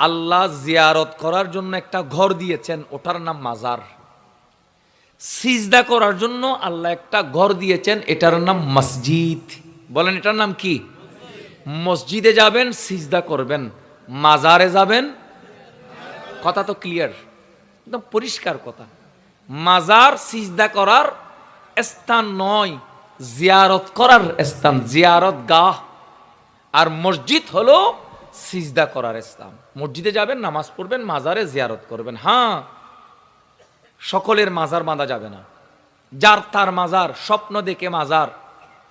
আল্লাহ জিয়ারত করার জন্য একটা ঘর দিয়েছেন, ওটার নাম মাজার। সিজদা করার জন্য আল্লাহ একটা ঘর দিয়েছেন, এটার নাম মসজিদ। বলেন এটার নাম কি? মসজিদে যাবেন সিজদা করবেন, মাজারে যাবেন। কথা তো ক্লিয়ার, একদম পরিষ্কার কথা। মাজার সিজদা করার স্থান নয়, জিয়ারত করার স্থান, জিয়ারত গাহ। আর মসজিদ হলো সিজদা করার স্থান। মসজিদে যাবেন, নামাজ পড়বেন, মাজারে জিয়ারত করবেন। হ্যাঁ, সকলের মাজার বাঁধা যাবে না। যার তার মাজার, স্বপ্ন দেখে মাজার,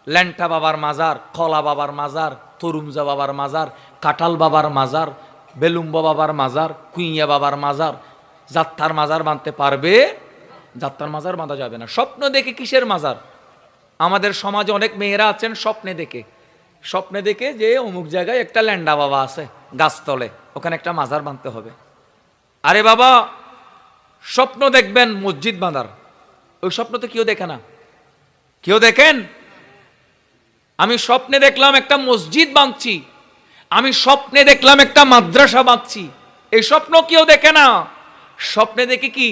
ল্যাংটা বাবার মাজার, কলা বাবার মাজার, তরুমজা বাবার মাজার, কাঁঠাল বাবার মাজার, বেলুম্বা বাবার মাজার, কুইয়া বাবার মাজার, যাত্রার মাজার বাঁধতে পারবে? যাত্রার মাজার বাঁধা যাবে না। স্বপ্ন দেখে কিসের মাজার? আমাদের সমাজে অনেক মেয়েরা আছেন স্বপ্নে দেখে যে অমুক জায়গায় একটা ল্যান্ডা বাবা আছে গাছতলে, ওখানে একটা মাজার বাঁধতে হবে। আরে বাবা, স্বপ্ন দেখবেন মসজিদ বাঁধার, ওই স্বপ্ন তো কেউ দেখে না। কেউ দেখেন? আমি স্বপ্নে দেখলাম একটা মসজিদ বাঁধছি, আমি স্বপ্নে দেখলাম একটা মাদ্রাসা বাঁধছি, এই স্বপ্ন কেউ দেখে না। স্বপ্নে দেখে কি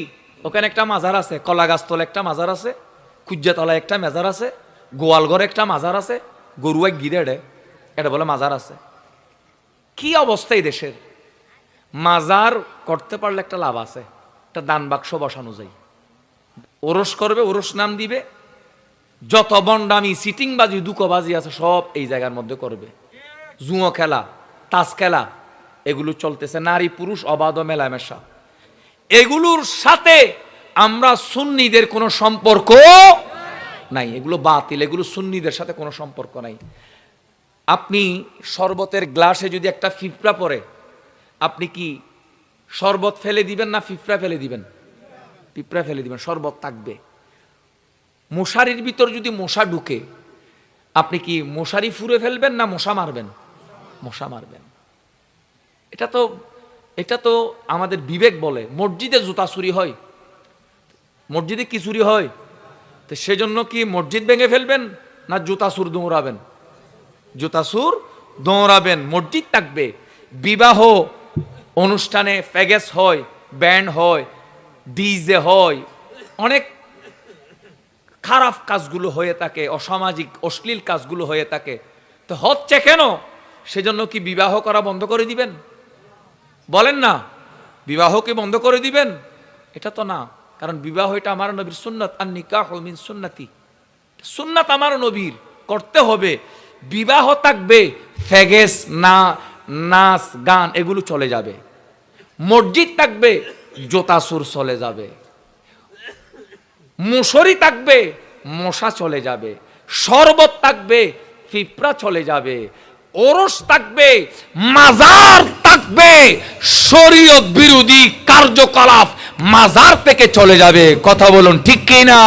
ওখানে একটা মাজার আছে, কলা গাছতলে একটা মাজার আছে, কুজ্জাতলায় একটা মাজার আছে, গোয়ালঘরে একটা মাজার আছে, গরুয়া গিরেড়ে এটা বলে মাজার আছে। কি অবস্থা এই দেশের! মাজার করতে পারলে একটা লাভ আছে, একটা দান বাক্স বসানো যায়, ওরস করবে, ওরস নাম দিবে, যত বন্ডামি সিটিংবাজি দুকোবাজি আছে সব এই জায়গার মধ্যে করবে। জুয়ো খেলা, তাস খেলা, এগুলো চলতেছে, নারী পুরুষ অবাধ মেলামেশা, এগুলোর সাথে আমরা সুন্নিদের কোনো সম্পর্ক নাই, এগুলো বাতিল, এগুলো সুন্নিদের সাথে কোনো সম্পর্ক নাই। আপনি শরবতের গ্লাসে যদি একটা ফিফড়া পড়ে, আপনি কি শরবত ফেলে দিবেন না ফিফড়া ফেলে দিবেন? পিঁপড়া ফেলে দিবেন, শরবত থাকবে। মশারির ভিতর যদি মশা ঢুকে, আপনি কি মশারি ফুঁড়ে ফেলবেন না মশা মারবেন? মশা মারবেন। এটা তো আমাদের বিবেক বলে। মসজিদে জুতা চুরি হয়, মসজিদে কি চুরি হয়? তো সেজন্য কি মসজিদ ভেঙে ফেলবেন না জুতা চুর দৌড়াবেন? জুতা চুর দৌড়াবেন। মসজিদ থাকবে। বিবাহ অনুষ্ঠানে ফ্যাগেস হয়, ব্যান্ড হয়, ডিজে হয়, অনেক খারাপ কাজগুলো হয়ে থাকে, অসামাজিক অশ্লীল কাজগুলো হয়ে থাকে। তো হচ্ছে কেন? সেজন্য কি বিবাহ করা বন্ধ করে দিবেন? বলেন না, বিবাহ কি বন্ধ করে দিবেন? এটা তো না, কারণ বিবাহ এটা আমার নবীর সুন্নাত, আর নিকাহ মিন সুন্নতি, সুন্নাত আমার নবীর, করতে হবে। বিবাহ থাকবে, ফ্যাগেস না, নাচ গান এগুলো চলে যাবে। মসজিদ থাকবে, জোতা সুর চলে যাবে। মুসরি থাকবে, মশা চলে যাবে। শরবত থাকবে, পিঁপড়া চলে যাবে। ওরস থাকবে, মাজার থাকবে, শরীয়ত বিরোধী কার্যকলাপ মাজার থেকে চলে যাবে। কথা বলুন ঠিক কিনা?